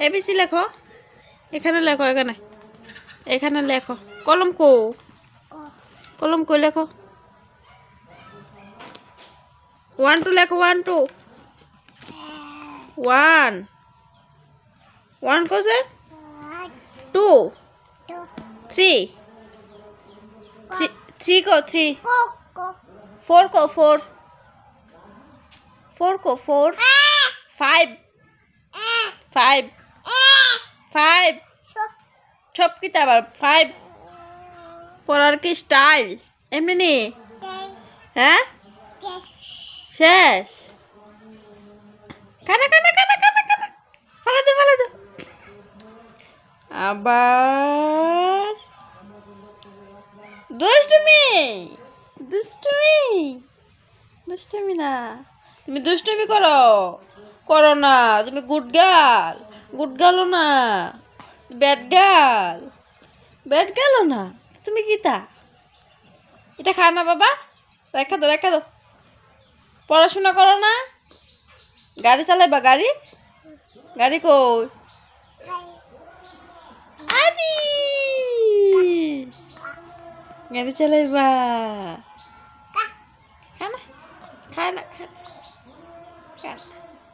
ABC লেখো, এখানে লেখো, এখানে এখানে লেখো। কলম কো, কলম কই লেখো। 1 2 লেখো, 1 2 1 1 কোসে 2 3 3 को 3 4 को 4 4 को 4 5 5 5 সব কিতাব 5 পড়ার কি স্টাইল এমনি নি হ্যাঁ শেষ কানা কানা কানা কানা কানা ফালা দে আবার দুষ্টুমি দুষ্টুমি দুষ্টুমি না তুমি দুষ্টুমি করো না তুমি গুড গার্ল না ব্যাড গার্ল না তুমি কিতা এটা খা না বাবা রেখা দো পড়াশোনা করো না গাড়ি চালাইবা গাড়ি কই আরে গাড়ি চালাইবা খানা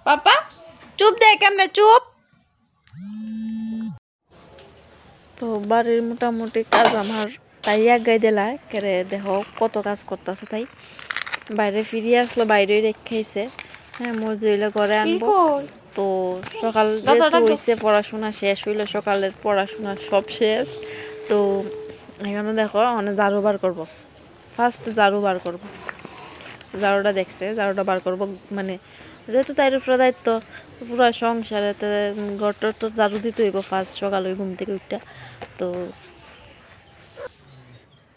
পাপা চুপ দে কেমনে চুপ তো বাড়ির মোটামুটি কাজ আমার তাই আগাই দিলা কেরে দেখো কত কাজ করতেছে তাই বাইরে ফিরিয়ে আসলো বাইরেই রেখেছে হ্যাঁ মজুরিলা ঘরে আনবো তো সকাল যেহেতু হয়েছে পড়াশোনা শেষ হইলো সকালের পড়াশোনা সব শেষ তো এখানে দেখো অনেক ঝাড়ু বার করবো ফার্স্ট ঝাড়ুটা দেখছে ঝাড়ুটা বার করবো মানে যেহেতু তাই উপরে দায়িত্ব পুরো সংসারে ঘরটার তো ঝাড়ু দিতে হইব ফার্স্ট সকালে ঘুম থেকে উঠটা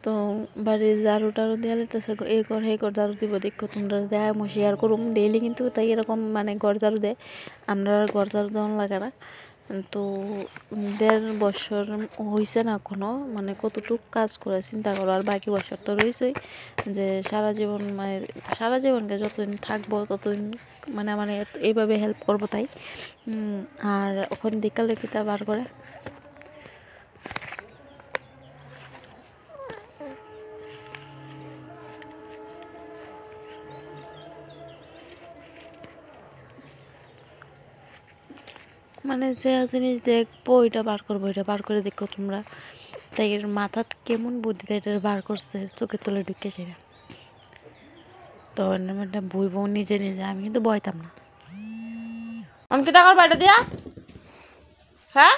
তো বাড়ির ঝাড়ু টাড়ু দেওয়া যেতেছে এই ঘর সেই ঘর ঝাড়ু দিব দেখো তোমরা দেয় মই শেয়ার করুম ডেইলি কিন্তু তাই এরকম মানে ঘর ঝাড়ু দেয় আমরা ঘর ঝাড়ু দেওয়ান লাগে না তো 1.5 বছর হয়েছে না এখনো মানে কতটুকু কাজ করে চিন্তা করো আর বাকি বছর তো রয়েছেই যে সারা জীবনকে যতদিন থাকবো ততদিন মানে এইভাবে হেল্প করবো তাই আর ওখানে বিকালে কিতা বার করে মানে যে জিনিস দেখবো এটা বার করবো এটা বার করে দেখো তোমরা তাই এর মাথাত কেমন বুদ্ধিতে এটা বার করছে চোখের তলে ঢুকে সেটা তো একটা বইবো নিজে আমি কিন্তু বইতাম না অনেক টাকার বাইরে দিয়া হ্যাঁ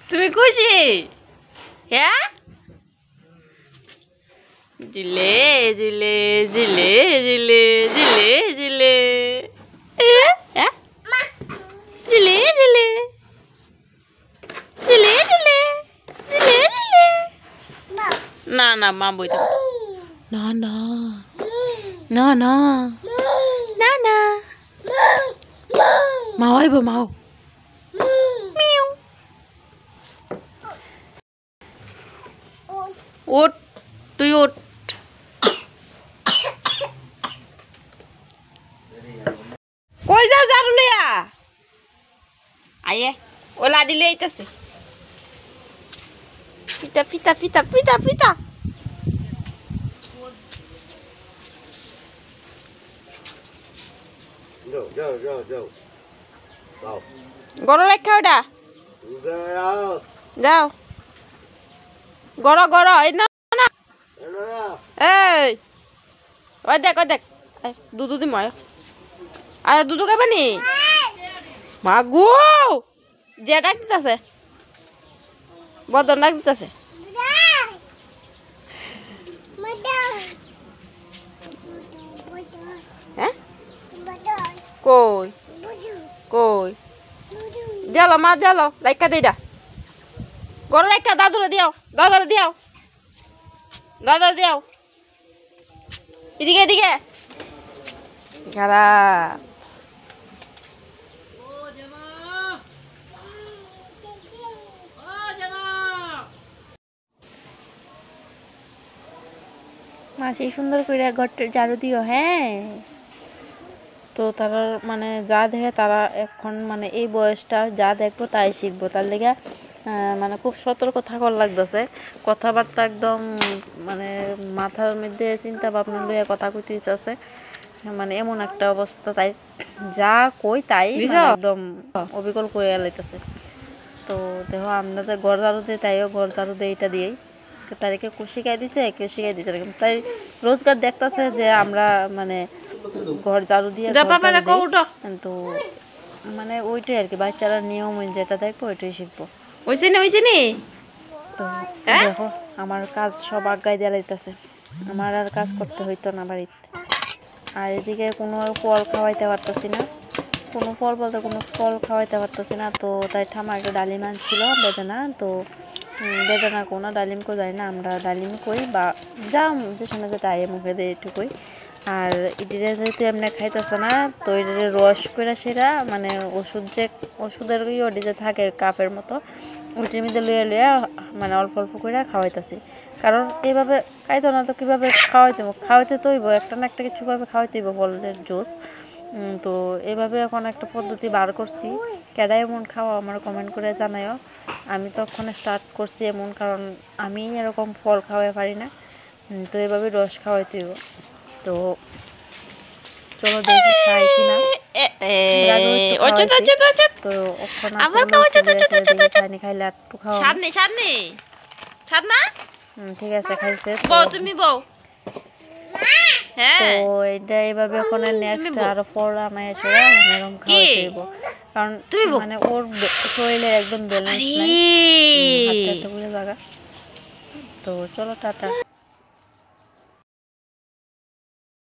তুমি খুশি হ্যাঁ জিলে জিলে জিলে জিলে জিলে জিলে জিলে জিলে জিলে জিলে জিলে জিলে না না মা বইতে না না না না না না মাও আইব মাও মিউ ওট তুই ওট কই যাও ঝাড়ু লইয়া আইয়ে ও লাডি লই আইতাছে ফিতা ফিতা ফিতা ফিতা ফিতা যাও গড় রেখা ওটা যাও গড় এই না এই ওই দেখ দুধু দি মায় আরে দুধু খাবে নি মাগু যে ডাক দিতেছে বদন ডাক দিতেছে হ্যাঁ কই দিয়ালো মা দিয়ালো রাইকা দিডা গড় রাইকা দাদুরে দিও এদিকে খারাপ। মাসি সুন্দর করে ঘরটা ঝাড়ু দিও, হ্যাঁ। তো তারা মানে যা দেখে তারা এখন মানে এই বয়সটা যা দেখবো তাই শিখবো, তার লেগে মানে খুব সতর্ক থাকার লাগতেছে। কথাবার্তা একদম মানে মাথার মধ্যে চিন্তা ভাবনা লইয়া কথা কইতেছে, মানে এমন একটা অবস্থা, তাই যা কই তাই মানে একদম অবিকল করে লাইতেছে। তো দেখো আমরা তো ঘর ঝাড়ু দিই, তাইও ঘর ঝাড়ু দিই এটা দিয়েই। তাদেরকে কেউ শিখাই দিছে, কেউ শিখাই দিছে না, তাই রোজগার দেখতেছে যে আমরা মানে ঘর ঝাড়ু দিয়ে কিন্তু মানে ওইটাই আর কি, বাচ্চারা নিয়ম যেটা দেখবো ওইটাই শিখবো। তো দেখো আমার কাজ সব আগায় দিয়ে লাইতেছে, আমার আর কাজ করতে হইতো না বাড়িতে। আর এদিকে কোনো ফল খাওয়াইতে পারতেছি না, কোনো ফল বলতে কোনো ফল খাওয়াইতে পারতেছি না। তো তাই ঠামা একটা ডালিম আনছিল বেদানা, তো বেদানা কোনো ডালিম কো যায় না, আমরা ডালিম কই বা যা যে সময় যেটা আয়ে মুখে দেয় এটুকুই। আর এটিরে যেহেতু এমনি খাইতেছে না, তো এটিরে রস করে সেটা মানে ওষুধের ওটি যে থাকে কাপের মতো, ওইটির মধ্যে লইয়া লইয়া মানে অল্প অল্প করে খাওয়াইতেছি। কারণ এইভাবে খাইতো না তো কীভাবে খাওয়াইতে তো হইব, একটা না একটা কিছুভাবে খাওয়াইতে হইব ফলের জুস। তো এভাবে এখন একটা পদ্ধতি বার করছি। কেডা এমন খাওয়া আমার কমেন্ট করে জানাইও। আমি তো ওখানে স্টার্ট করছি এমন, কারণ আমি এরকম ফল খাওয়াই পারি না, তো এভাবে রস খাওয়াইতে হইব। তো চলো দেখি খাই কিনা। তো ওখানে খাইলে একটু খাওয়া ঠিক আছে, খাইছে। তো এটা এইভাবে ওখানে নেক্সট আরো ফল আনায় ছোড়া এরকম খাওয়াইতে হইব, কারণ মানে ওর শরীরে একদম ব্যালেন্স নাই, হাঁটতে হাঁটতে বুঝে জায়গা। তো চলো টাটা।